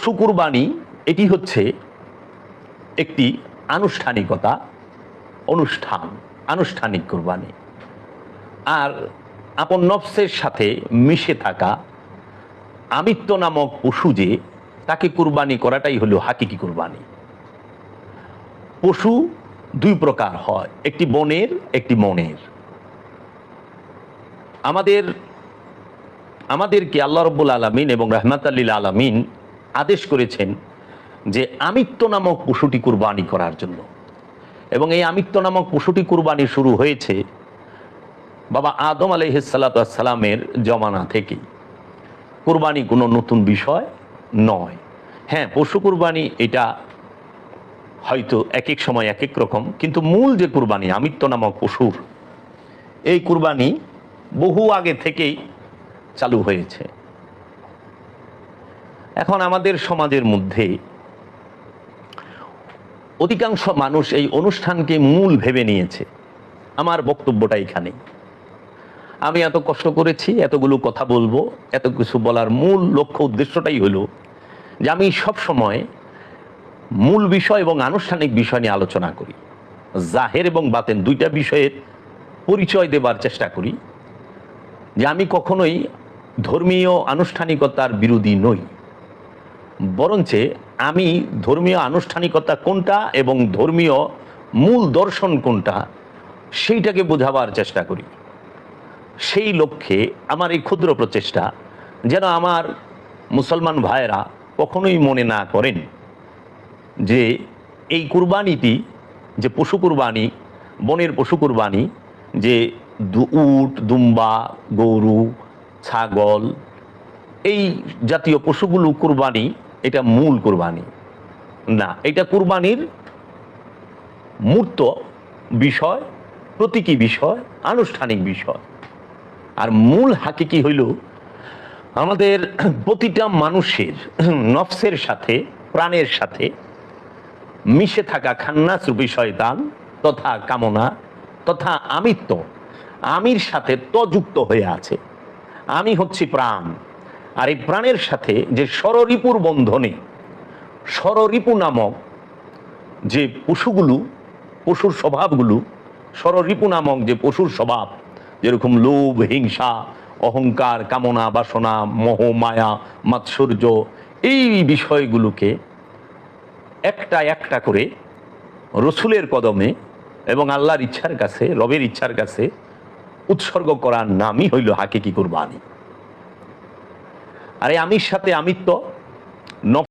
পশু কুরবানি এটি হচ্ছে একটি আনুষ্ঠানিকতা, আনুষ্ঠানিক কুরবানি। আর আপন নফসের সাথে মিশে থাকা আমিত্ব নামক পশু যে, তাকে কুরবানি করাটাই হলো হাকিকি কুরবানি। পশু দুই প্রকার হয়, একটি বনের, একটি মনের। আমাদেরকে আল্লাহ রাব্বুল আলামিন এবং রাহমাতাল লিল আলামিন আদেশ করেছেন যে আমিত্ব নামক পশুটি কুরবানি করার জন্য। এবং এই আমিত্ব নামক পশুটি কুরবানি শুরু হয়েছে বাবা আদম আলাইহিস সালাতু ওয়াস সালামের জমানা থেকেই। কুরবানি কোনো নতুন বিষয় নয়। হ্যাঁ, পশু কুরবানি এটা হয়তো এক এক সময় এক এক রকম, কিন্তু মূল যে কুরবানি আমিত্ব নামক পশুর, এই কুরবানি বহু আগে থেকেই চালু হয়েছে। এখন আমাদের সমাজের মধ্যে অধিকাংশ মানুষ এই অনুষ্ঠানকে মূল ভেবে নিয়েছে। আমার বক্তব্যটা এখানে। আমি এত কষ্ট করেছি, এতগুলো কথা বলবো, এত কিছু বলার মূল লক্ষ্য উদ্দেশ্যটাই হলো যে আমি সব সময় মূল বিষয় এবং আনুষ্ঠানিক বিষয় নিয়ে আলোচনা করি। জাহের এবং বাতেন দুইটা বিষয়ের পরিচয় দেবার চেষ্টা করি, যে আমি কখনোই ধর্মীয় আনুষ্ঠানিকতার বিরোধী নই, বরঞ্চ আমি ধর্মীয় আনুষ্ঠানিকতা কোনটা এবং ধর্মীয় মূল দর্শন কোনটা সেইটাকে বোঝাবার চেষ্টা করি। সেই লক্ষ্যে আমার এই ক্ষুদ্র প্রচেষ্টা, যেন আমার মুসলমান ভাইয়েরা কখনোই মনে না করেন যে এই কুরবানিটি, যে পশু কুরবানি, বনের পশু কুরবানি, যে উট, দুম্বা, গরু, ছাগল, এই জাতীয় পশুগুলো কুরবানি, এটা মূল কুরবানি না। এটা কুরবানির মূর্ত বিষয়, প্রতীকী বিষয়, আনুষ্ঠানিক বিষয়। আর মূল হাকিকি হইল আমাদের প্রতিটা মানুষের নফসের সাথে, প্রাণের সাথে মিশে থাকা খান্নাস রূপী শয়তান তথা কামনা তথা আমিত্ব, আমির সাথে যুক্ত হয়ে আছে। আমি হচ্ছি প্রাণ, আর এই প্রাণের সাথে যে ষড়রিপুর বন্ধনে, ষড়রিপু নামক যে পশুগুলো, পশুর স্বভাবগুলো, ষড়রিপু নামক যে পশুর স্বভাব, যেরকম লোভ, হিংসা, অহংকার, কামনা, বাসনা, মোহ, মায়া, মাৎসর্য, এই বিষয়গুলোকে একটা একটা করে রসুলের কদমে এবং আল্লাহর ইচ্ছার কাছে, রবের ইচ্ছার কাছে উৎসর্গ করার নামই হইল হাকিকি কুরবানি। আর এই আমির সাথে আমিত্ব